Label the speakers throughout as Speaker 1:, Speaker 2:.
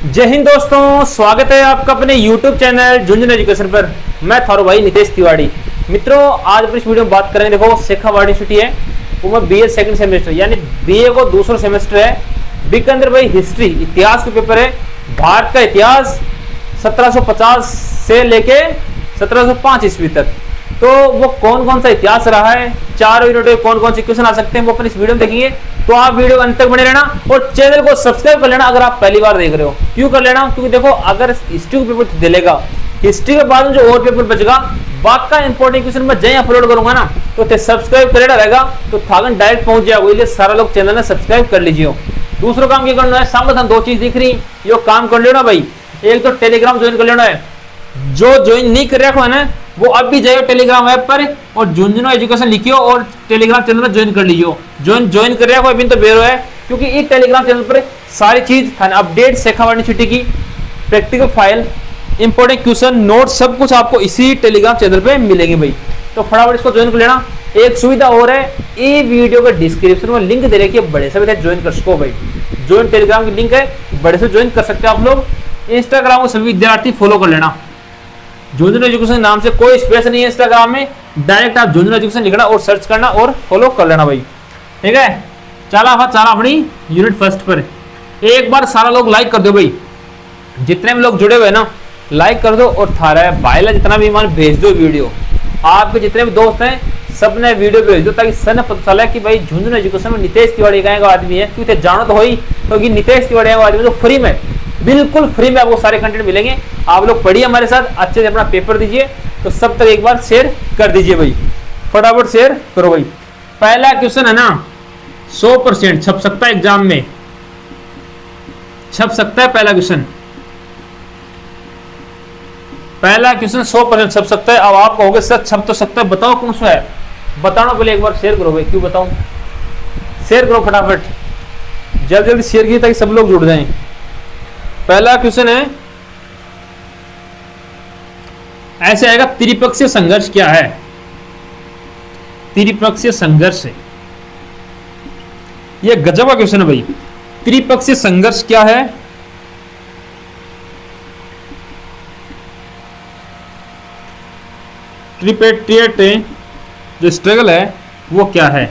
Speaker 1: जय हिंद दोस्तों, स्वागत है आपका अपने YouTube चैनल झुंझुनू एजुकेशन पर। मैं थारो भाई नितेश तिवारी। मित्रों, आज अपनी इस वीडियो में बात करेंगे। देखो, शेखावाटी यूनिवर्सिटी है, वो में बीए सेकंड सेमेस्टर यानी बीए को दूसरा सेमेस्टर है। बी के अंदर भाई हिस्ट्री इतिहास के पेपर है। भारत का इतिहास 1750 से लेके 1705 ईस्वी तक। तो वो कौन कौन सा इतिहास रहा है, चारों यूनिट में कौन कौन से क्वेश्चन आ सकते हैं, वो अपन इस वीडियो में देखेंगे। तो आप वीडियो अंत तक बने रहना और चैनल को सब्सक्राइब कर लेना अगर आप पहली बार देख रहे हो। क्यों कर लेना? क्योंकि देखो, अगर हिस्ट्री का पेपर दे लेगा, हिस्ट्री के बाद में जो और पेपर बचेगा, बाकी का इंपॉर्टेंट क्वेश्चन मैं जय अपलोड करूंगा ना, तो सब्सक्राइब करेगा रहेगा तो थागन डायरेक्ट पहुंच जाएगा। इसलिए सारा लोग चैनल ने सब्सक्राइब कर लीजिए। दूसरा काम क्या करना है, सामने दो चीज दिख रही, ये काम कर लेना भाई। एक तो टेलीग्राम ज्वाइन कर लेना है, जो ज्वाइन नहीं कर रखा है ना, वो अब भी जाइए टेलीग्राम ऐप पर और झुंझुनू एजुकेशन लिखियो और टेलीग्राम चैनल में ज्वाइन कर लीजिए। ज्वाइन कर रहा है अभी तो बेरो है, क्योंकि इस टेलीग्राम चैनल पर सारी चीज अपडेट शेखावाटी यूनिवर्सिटी की, practical file, important question, note, सब कुछ आपको इसी टेलीग्राम चैनल पे मिलेंगे भाई। तो फटाफट इसको ज्वाइन कर लेना। एक सुविधा और है, ये वीडियो के डिस्क्रिप्शन में लिंक दे रखी है, बड़े से भी ज्वाइन कर सको भाई। ज्वाइन टेलीग्राम की लिंक है, बड़े से ज्वाइन कर सकते हैं आप लोग। इंस्टाग्राम को सभी विद्यार्थी फॉलो कर लेना। झुंझुनू एजुकेशन नाम से कोई स्पेस नहीं है इंस्टाग्राम में, डायरेक्ट आप झुंझुनू एजुकेशन लिखना और सर्च करना और फॉलो कर लेना भाई। ठीक है, चला अपनी यूनिट फर्स्ट पर। एक बार सारा लोग लाइक कर दो भाई, जितने भी लोग जुड़े हुए ना लाइक कर दो और थारा भाईला जितना भी मान भेज दो वीडियो। आपके जितने भी दोस्त हैं सब ने वीडियो भेज दो, ताकि सन पता चला कि भाई झुंझुनू एजुकेशन में नितेश तिवारी का आदमी है। क्योंकि जानो तो हो ही, क्योंकि नितेश तिवारी का आदमी तो फ्री में, बिल्कुल फ्री में आपको सारे कंटेंट मिलेंगे। आप लोग पढ़िए हमारे साथ, अच्छे से अपना पेपर दीजिए। तो सब तक एक बार शेयर कर दीजिए भाई, फटाफट शेयर करो भाई। पहला क्वेश्चन है ना, 100% छप सकता है एग्जाम में, छप सकता है पहला क्वेश्चन। पहला क्वेश्चन 100% छप सकता है। अब आप कहोगे सच छप तो सकता है, बताओ कौन सा है, बताना पहले एक बार शेयर करो भाई। क्यों बताऊं? शेयर करो फटाफट, जल्दी जल्दी शेयर कीजिए ताकि सब लोग जुड़ जाएं। पहला क्वेश्चन है, ऐसे आएगा, त्रिपक्षीय संघर्ष क्या है? त्रिपक्षीय संघर्ष, ये गजब का क्वेश्चन है भाई। त्रिपक्षीय संघर्ष क्या है? ट्रिपेट्रिएट जो स्ट्रगल है वो क्या है?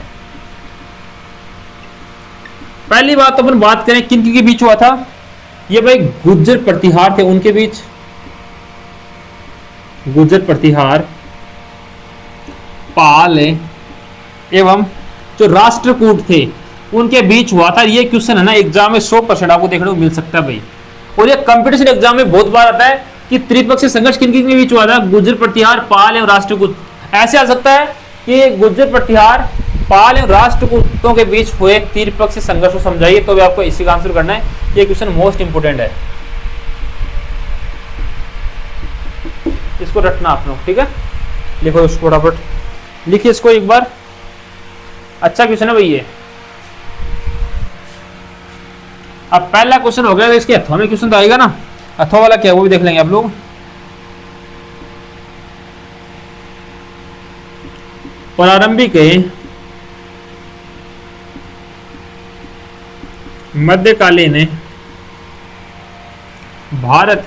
Speaker 1: पहली बात तो अपन बात करें किन के बीच हुआ था। ये भाई गुर्जर प्रतिहार थे, उनके बीच, गुर्जर प्रतिहार, पाल एवं जो राष्ट्रकूट थे उनके बीच हुआ था। ये क्वेश्चन है ना एग्जाम में 100% आपको देखने को मिल सकता है भाई। और ये कंपटीशन एग्जाम में बहुत बार आता है कि त्रिपक्षीय संघर्ष किन के बीच हुआ था, गुर्जर प्रतिहार, पाल एवं राष्ट्रकूट। ऐसे आ सकता है कि गुर्जर प्रतिहार, पाल एवं राष्ट्रकूटों के बीच हुए त्रिपक्षीय संघर्ष को समझाइए। तो भी आपको इसी का आंसर करना है। ये क्वेश्चन मोस्ट इंपोर्टेंट है, इसको रटना आप लोग। ठीक है, लिखो इसको फटाफट, लिखिए इसको एक बार। अच्छा क्वेश्चन है भाई ये। अब पहला क्वेश्चन हो गया, तो इसके अथवा में क्वेश्चन तो आएगा ना, अथवा वाला क्या वो भी देख लेंगे आप लोग। प्रारंभिक मध्यकालीन भारत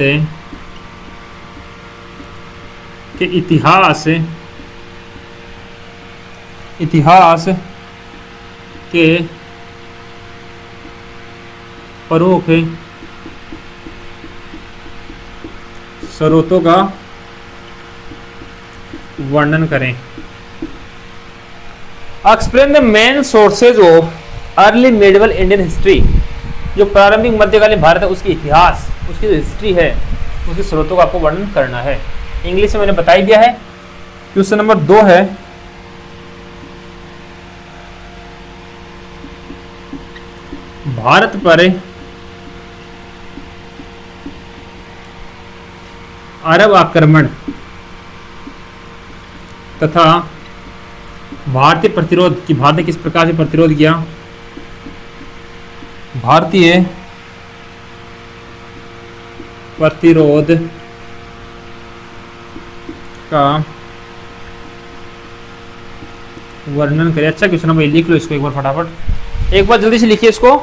Speaker 1: के इतिहास के प्रमुख स्रोतों का वर्णन करें। Explain the main sources of early medieval Indian history. जो प्रारंभिक मध्यकालीन भारत है उसकी इतिहास, उसकी जो हिस्ट्री है, उसके स्रोतों का आपको वर्णन करना है। इंग्लिश में मैंने बता ही दिया है। क्वेश्चन नंबर 2 है, भारत पर अरब आक्रमण तथा भारतीय प्रतिरोध की, भारत ने किस प्रकार से प्रतिरोध किया? भारतीय प्रतिरोध का वर्णन करें। अच्छा क्वेश्चन है भाई, लिख लो इसको एक बार फटाफट, एक बार जल्दी से लिखिए इसको।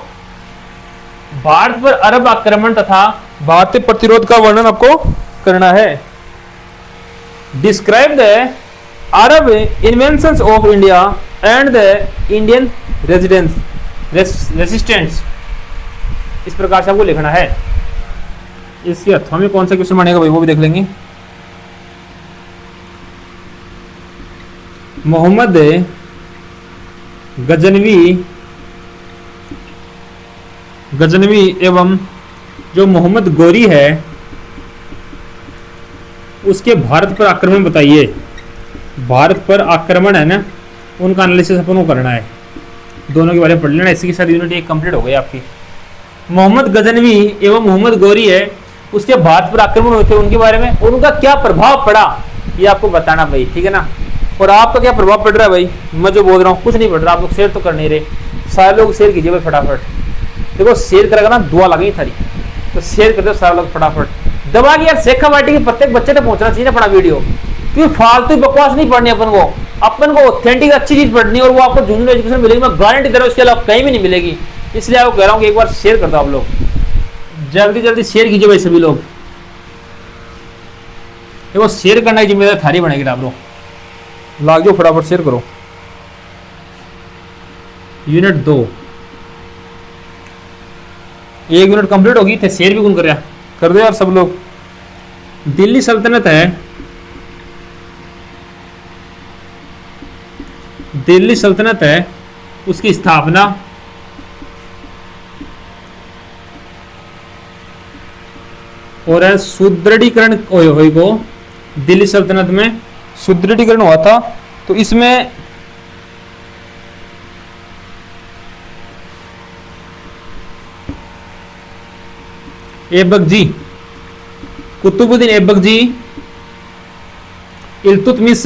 Speaker 1: भारत पर अरब आक्रमण तथा भारतीय प्रतिरोध का वर्णन आपको करना है। Describe the Arab inventions of India and the Indian resistance. इस प्रकार से आपको लिखना है। इसके अर्थों में कौन सा क्वेश्चन बनेगा भाई वो भी देख लेंगे। मोहम्मद गजनवी एवं जो मोहम्मद गोरी है उसके भारत पर आक्रमण बताइए। भारत पर आक्रमण है ना, उनका एनालिसिस अपन को करना है। दोनों के बारे में पढ़ लेना। इसी के साथ यूनिट एक कंप्लीट हो गई आपकी। मोहम्मद गजनवी एवं मोहम्मद गोरी है, उसके भारत पर आक्रमण हुए थे, उनके बारे में उनका क्या प्रभाव पड़ा ये आपको बताना भाई, ठीक है ना। और आपका क्या प्रभाव पड़ रहा है भाई, मैं जो बोल रहा हूँ कुछ नहीं पड़ रहा। आप लोग शेयर तो कर नहीं रहे, सारे लोग शेयर कीजिए भाई फटाफट। देखो शेयर करेगा ना दुआ लगेगी थारी, तो शेयर कर दो सारे लोग फटाफट दबा के। यार शेखा वाटी के प्रत्येक बच्चे तक पहुंचना चाहिए ना अपना वीडियो, क्योंकि फालतू बकवास नहीं पढ़नी अपन को ऑथेंटिक अच्छी चीज पढ़नी है और वो आपको जूनियर एजुकेशन मिलेगी। मैं गारंटी दे रहा हूँ उसके अलावा कहीं भी नहीं मिलेगी। इसलिए आपको कह रहा हूँ कि एक बार शेयर कर दो आप लोग, जल्दी जल्दी शेयर कीजिए भाई सभी लोग। देखो शेयर करने की जिम्मेदारी थारी बनेगी। आप लोग लाग जाओ फटाफट शेयर करो। यूनिट 2 एक यूनिट कंप्लीट होगी थे, शेयर भी कौन कर रहा, कर दो यार सब लोग। दिल्ली सल्तनत है, दिल्ली सल्तनत है, उसकी स्थापना और है सुदृढ़ीकरण हुई को। दिल्ली सल्तनत में सुदृढ़ीकरण हुआ था, तो इसमें ऐबक जी, कुतुबुद्दीन ऐबक जी, इल्तुतमिश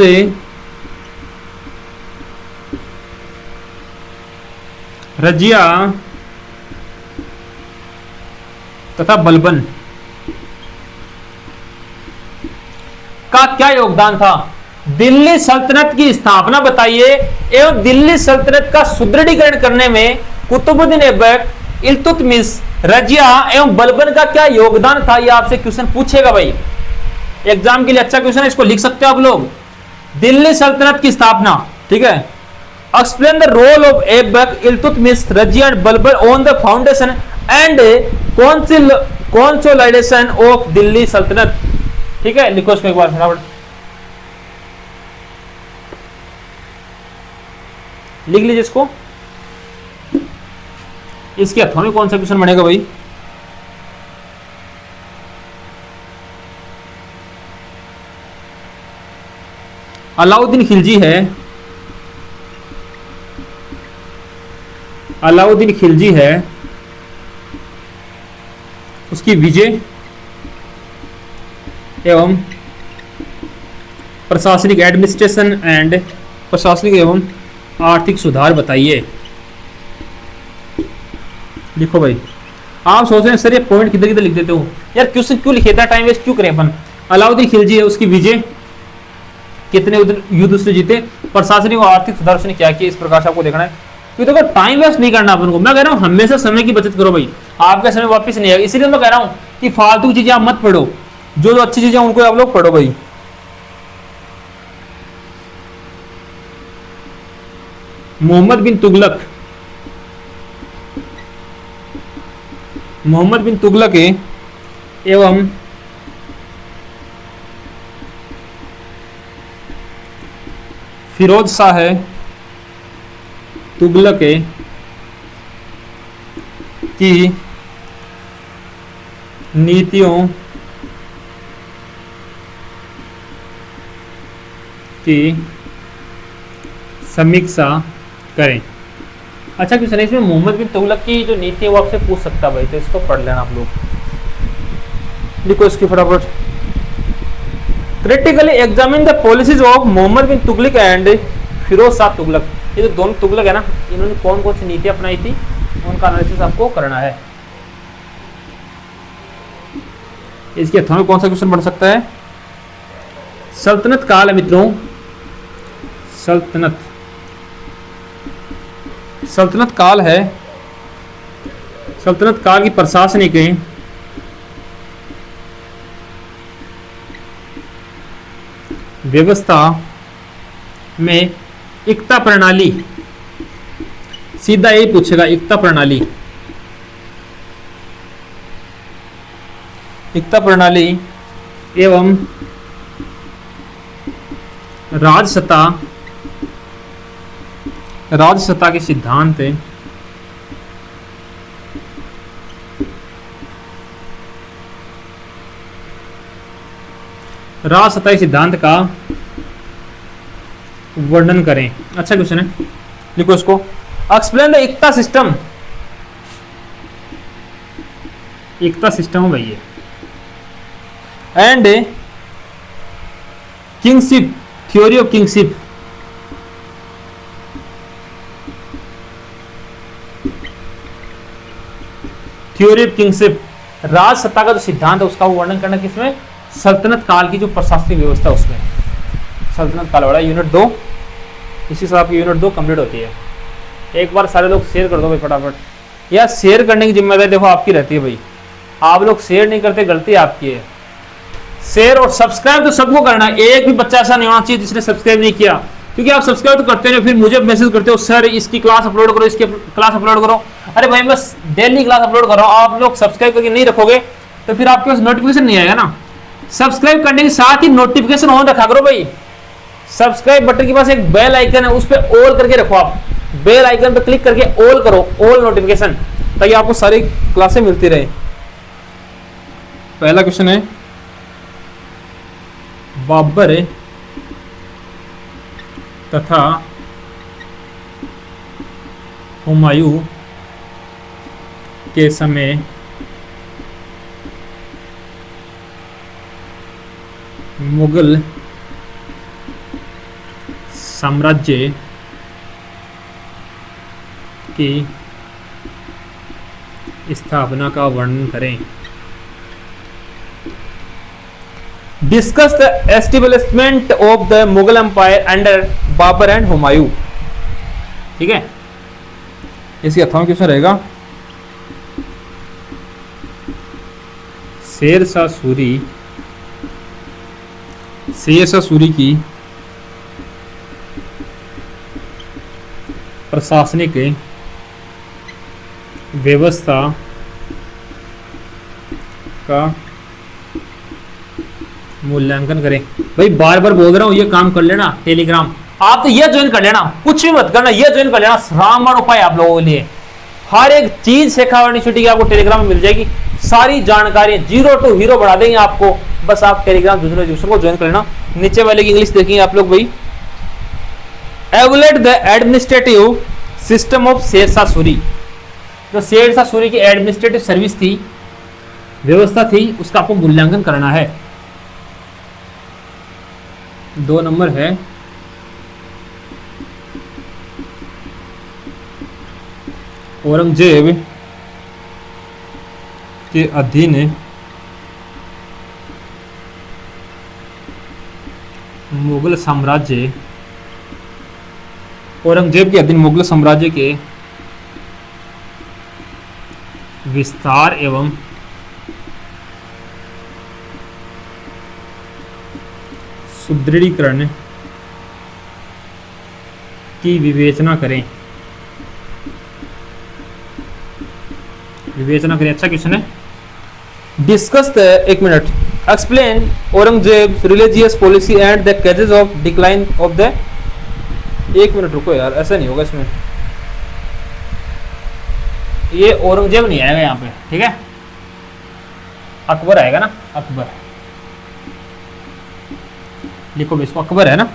Speaker 1: रजिया तथा बलबन का क्या योगदान था। दिल्ली सल्तनत की स्थापना बताइए एवं दिल्ली सल्तनत का सुदृढ़ीकरण करने में कुतुबुद्दीन ऐबक, इल्तुतमिश, रजिया एवं बलबन का क्या योगदान था। यह आपसे क्वेश्चन पूछेगा भाई, एग्जाम के लिए अच्छा क्वेश्चन है, इसको लिख सकते हो आप लोग। दिल्ली सल्तनत की स्थापना, ठीक है। Explain the role of Aibak, Iltutmish, Razia and Balban on the foundation and consolidation of Delhi Sultanate, ठीक है। लिखो इसको एक बार फटाफट, लिख लीजिए इसको। इसके अर्थों में कौन सा क्वेश्चन बनेगा भाई। अलाउद्दीन खिलजी है, अलाउद्दीन खिलजी है, उसकी विजय एवं प्रशासनिक एडमिनिस्ट्रेशन एंड प्रशासनिक एवं आर्थिक सुधार बताइए। लिखो भाई। आप सोच रहे हैं सर ये पॉइंट किधर किधर लिख देते हो यार, क्वेश्चन क्यों लिखे, टाइम वेस्ट क्यों करें अपन। अलाउद्दीन खिलजी है, उसकी विजय, कितने युद्ध उसने जीते, प्रशासनिक और आर्थिक सुधार उसने क्या किया, इस प्रकार से आपको देखना है। क्योंकि देखो टाइम वेस्ट नहीं करना अपन को। मैं कह रहा हूँ हमेशा समय की बचत करो भाई, आपका समय वापस नहीं आएगा। इसीलिए मैं कह रहा हूँ कि फालतू चीजें आप मत पढ़ो, जो जो अच्छी चीजें उनको आप लोग पढ़ो भाई। मोहम्मद बिन तुगलक, मोहम्मद बिन तुगलक एवं फिरोज शाह तुगलक की नीतियों की समीक्षा करें। अच्छा क्वेश्चन है इसमें, मोहम्मद बिन तुगलक की जो नीति है वो आपसे पूछ सकता है भाई, तो इसको पढ़ लेना आप लोग। लिखो इसकी फटाफट। Critically examine the policies of Muhammad bin Tughlaq and Firoz Shah Tughlaq. ये जो दोनों तुगलक है ना, इन्होंने कौन कौन सी नीति अपनाई थी, उनका एनालिसिस आपको करना है। इसके अर्थों में कौन सा क्वेश्चन बन सकता है। सल्तनत काल है मित्रों, सल्तनत, सल्तनत काल है। सल्तनत काल की प्रशासनिक व्यवस्था में एकता प्रणाली, सीधा यही पूछेगा, एकता प्रणाली, एकता प्रणाली एवं राजसत्ता के सिद्धांत राजसत्ता के सिद्धांत का वर्णन करें। अच्छा क्वेश्चन है, लिखो इसको। Explain the Iqta system, Iqta system है भाई ये, and kingship, theory of kingship, theory of kingship, राजसत्ता का जो सिद्धांत है उसका वर्णन करना किसमें, सल्तनत काल की जो प्रशासनिक व्यवस्था उसमें, सल्तनत काल वाला यूनिट 2, इसी से आपकी यूनिट 2 कंप्लीट होती है। एक बार सारे लोग शेयर कर दो भाई फटाफट। यार शेयर करने की जिम्मेदारी देखो आपकी रहती है भाई, आप लोग शेयर नहीं करते, गलती आपकी है। शेयर और सब्सक्राइब तो सबको करना है, एक भी बच्चा ऐसा नहीं होना चाहिए जिसने सब्सक्राइब नहीं किया, क्योंकि आप सब्सक्राइब तो करते हैं फिर मुझे मैसेज करते हो सर इसकी क्लास अपलोड करो, इसकी क्लास अपलोड करो। अरे भाई बस डेली क्लास अपलोड कर रहा हूँ, आप लोग सब्सक्राइब करके नहीं रखोगे तो फिर आपके पास नोटिफिकेशन नहीं आएगा ना। सब्सक्राइब करने के साथ ही नोटिफिकेशन ऑन रखा करो भाई। सब्सक्राइब बटन के पास एक बेल आइकन है, उस पर ऑल करके रखो, आप बेल आइकन पर क्लिक करके ऑल करो, ऑल नोटिफिकेशन, ताकि आपको सारी क्लासें मिलती रहे। पहला क्वेश्चन है, बाबर तथा हुमायूं के समय मुगल साम्राज्य की स्थापना का वर्णन करें। Discuss the establishment of the Mughal empire under Babur and Humayun. ठीक है, इसकी अथवा क्वेश्चन रहेगा, शेर शाह सूरी की प्रशासनिक व्यवस्था का मूल्यांकन करें। भाई बार बार बोल रहा हूं, ये काम कर लेना, टेलीग्राम आप तो ये ज्वाइन कर लेना, कुछ भी मत करना, ये ज्वाइन कर लेना, रामबाण उपाय आप लोगों के लिए। हर एक चीज शेखावाटी यूनिवर्सिटी की आपको टेलीग्राम में मिल जाएगी, सारी जानकारी 0 to हीरो बढ़ा देंगे आपको। बस आप टेलीग्राम यूनिवर्सिटी को ज्वाइन कर लेना। नीचे वाले की इंग्लिश देखेंगे आप लोग भाई, एवलेट the administrative system of Sher Shah Suri. जो शेर शाह सूरी की एडमिनिस्ट्रेटिव सर्विस थी, व्यवस्था थी, उसका आपको मूल्यांकन करना है। 2 नंबर है, औरंगजेब के अधीन मुगल साम्राज्य, औरंगजेब के अधीन मुगल साम्राज्य के विस्तार एवं सुदृढ़ीकरण की विवेचना करें। अच्छा क्वेश्चन है। डिस्कस द, एक minute, explain Aurangzeb religious policy and the causes of decline of the. एक मिनट रुको यार, ऐसा नहीं होगा इसमें, ये औरंगजेब नहीं आएगा यहाँ पे, ठीक है, अकबर आएगा ना, अकबर लिखो भी इसको, अकबर है ना।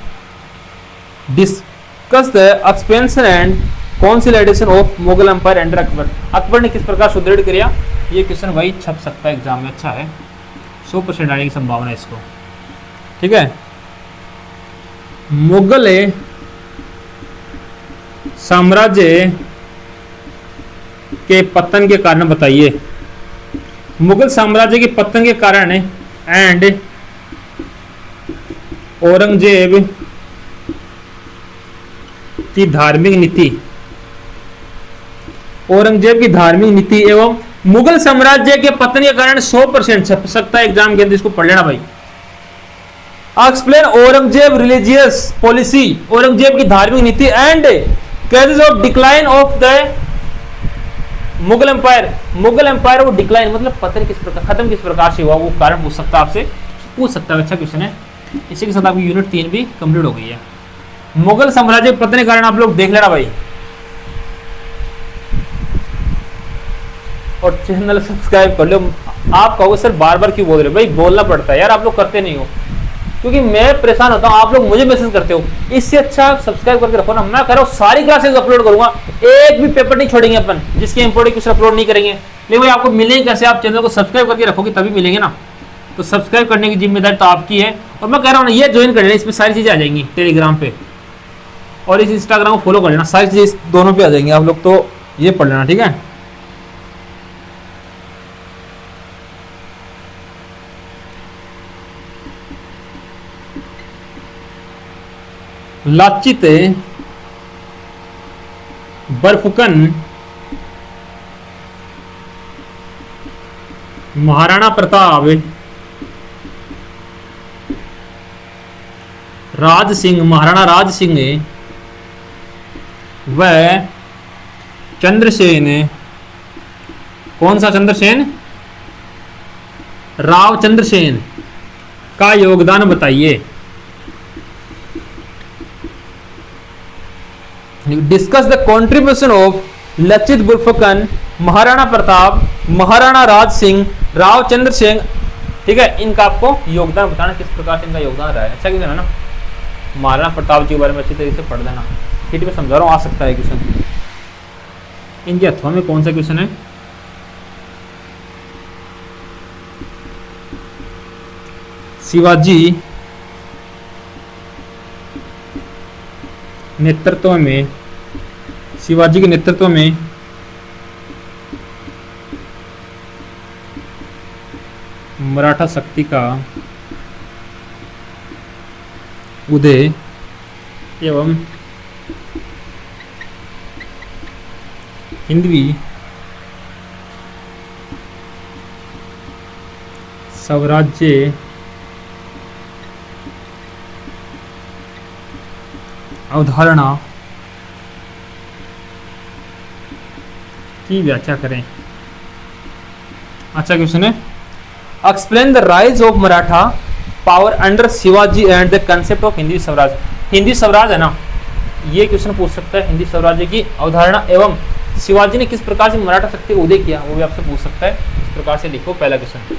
Speaker 1: Discuss the expansion and consolidation of Mughal empire under Akbar. Akbar ने किस प्रकार सुदृढ़ किया, ये क्वेश्चन वही छप सकता है एग्जाम में, अच्छा है, 100% आने की संभावना है इसको, ठीक है। मुगल साम्राज्य के पतन के कारण बताइए। मुगल साम्राज्य के पतन के कारण एंड औरंगजेब की धार्मिक नीति, औरंगजेब की धार्मिक नीति एवं मुगल साम्राज्य के पतन के कारण 100% छप सकता है एग्जाम के अंदर, इसको पढ़ लेना भाई। Explain Aurangzeb religious policy, Aurangzeb की धार्मिक नीति and causes of decline of the Mughal empire. Mughal empire वो डिक्लाइन मतलब पतन किस प्रकार, खत्म किस प्रकार से हुआ, वो कारण पूछ सकता है आपसे, पूछ सकता है। अच्छा क्वेश्चन है। इसी के साथ आपकी यूनिट 3 भी कंप्लीट हो गई है। मुगल साम्राज्य पतन के कारण आप लोग देख लेना भाई, और चैनल सब्सक्राइब कर लो। आप कहोगे सर बार बार क्यों बोल रहे हो, भाई बोलना पड़ता है यार, आप लोग करते नहीं हो, क्योंकि मैं परेशान होता हूँ, आप लोग मुझे मैसेज करते हो। इससे अच्छा आप सब्सक्राइब करके रखो ना। मैं कह रहा हूँ सारी क्लासेस अपलोड करूंगा, एक भी पेपर नहीं छोड़ेंगे अपन जिसके इंपोर्टेंट क्वेश्चन अपलोड नहीं करेंगे। लेकिन भाई आपको मिलेंगे कैसे, आप चैनल को सब्सक्राइब करके रखोगे तभी मिलेंगे ना। तो सब्सक्राइब करने की जिम्मेदारी तो आपकी है। और मैं कह रहा हूँ ना, ये ज्वाइन कर लेना, इसमें सारी चीजें आ जाएंगी टेलीग्राम पे, और इस इंस्टाग्राम को फॉलो कर लेना, सारी चीजें दोनों पे आ जाएंगी आप लोग। तो ये पढ़ लेना, ठीक है। लाचित बर्फुकन महाराणा प्रताप राज सिंह, महाराणा राज सिंह व चंद्रसेन, कौन सा चंद्रसेन, राव चंद्रसेन का योगदान बताइए। Discuss the contribution of Lachit Borphukan, Maharana Pratap, Maharana Raj Singh, Rao Chandrasen, ठीक है। इनका आपको योगदान बताना, किस प्रकार से इनका योगदान रहा है। अच्छा क्वेश्चन है ना। महाराणा प्रताप जी के बारे में अच्छी तरीके से पढ़ देना, ठीक है, समझा रहा हूँ, आ सकता है क्वेश्चन। इनके अथवा में कौन सा क्वेश्चन है, शिवाजी नेतृत्व में, शिवाजी के नेतृत्व में मराठा शक्ति का उदय एवं हिंदवी स्वराज्य अवधारणा की व्याख्या करें। अच्छा क्वेश्चन है। Explain the rise of Maratha power under Shivaji and the concept of Hindi Swaraj. Hindi Swaraj है ना, ये क्वेश्चन पूछ सकता है। हिंदी स्वराज्य की अवधारणा एवं शिवाजी ने किस प्रकार से मराठा शक्ति को उदय किया, वो भी आपसे पूछ सकता है। इस प्रकार से लिखो पहला क्वेश्चन।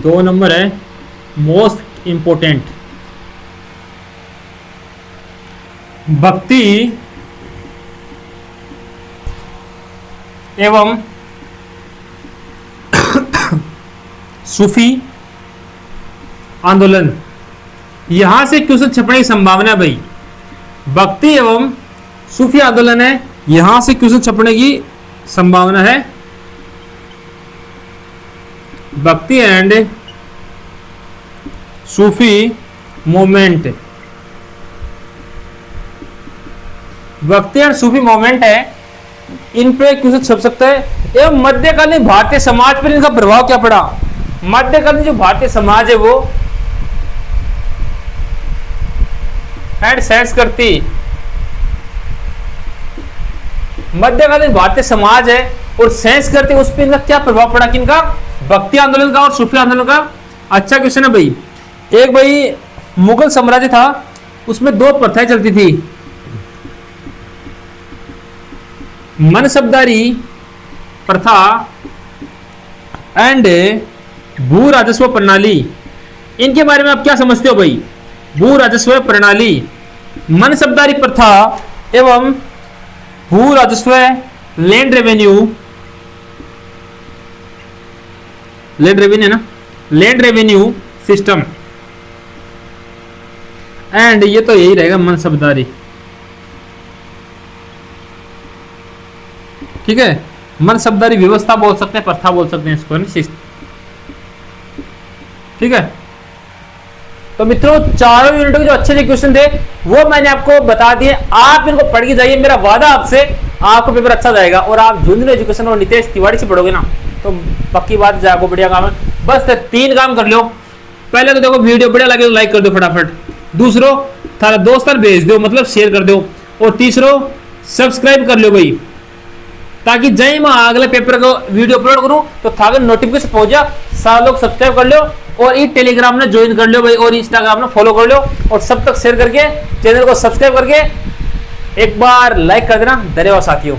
Speaker 1: 2 नंबर है मोस्ट इंपोर्टेंट, भक्ति एवं सूफी आंदोलन। यहां से क्वेश्चन छपने की संभावना है भाई। भक्ति एवं सूफी आंदोलन है, यहां से क्वेश्चन छपने की संभावना है। भक्ति एंड सूफी मूवमेंट, भक्ति एंड सूफी मूवमेंट है, इन पे क्वेश्चन छप सकता है। एवं मध्यकालीन भारतीय समाज पर इनका प्रभाव क्या पड़ा। मध्यकालीन जो भारतीय समाज है वो एंड सेंस करती, मध्यकालीन भारतीय समाज है और सेंस करती, उस पर इनका क्या प्रभाव पड़ा, किनका, भक्ति आंदोलन का और सूफी आंदोलन का। अच्छा क्वेश्चन है भाई। एक भाई मुगल साम्राज्य था, उसमें 2 प्रथाएं चलती थी, मनसबदारी प्रथा एंड भू राजस्व प्रणाली। इनके बारे में आप क्या समझते हो भाई। भू राजस्व प्रणाली, मनसबदारी प्रथा एवं भू राजस्व, लैंड रेवेन्यू, लैंड रेवेन्यू ना, लैंड रेवेन्यू सिस्टम एंड ये तो यही रहेगा मनसबदारी, ठीक है। मनसबदारी व्यवस्था बोल सकते हैं, प्रथा बोल सकते हैं इसको, ठीक है। तो मित्रों चारों यूनिट के जो अच्छे क्वेश्चन थे वो मैंने आपको बता दिए, आप इनको पढ़ के जाइए। मेरा वादा आपसे आपका पेपर अच्छा जाएगा और आप झुंझुनू एजुकेशन और नितेश तिवारी से पढ़ोगे ना तो पक्की बात है आपको बढ़िया काम है। बस 3 काम कर लो। पहले तो देखो वीडियो बढ़िया लगे तो लाइक कर दो फटाफट, दूसरो थारा दोस्त भेज दो मतलब शेयर कर दो, और तीसरो सब्सक्राइब कर लो भाई, ताकि जय मैं अगले पेपर को वीडियो अपलोड करूं तो थारे नोटिफिकेशन पहुंच जा। सारे लोग सब्सक्राइब कर लो और ये टेलीग्राम ने ज्वाइन कर लो भाई, और इंस्टाग्राम ने फॉलो कर लो, और सब तक शेयर करके चैनल को सब्सक्राइब करके एक बार लाइक कर देना। धन्यवाद साथियों।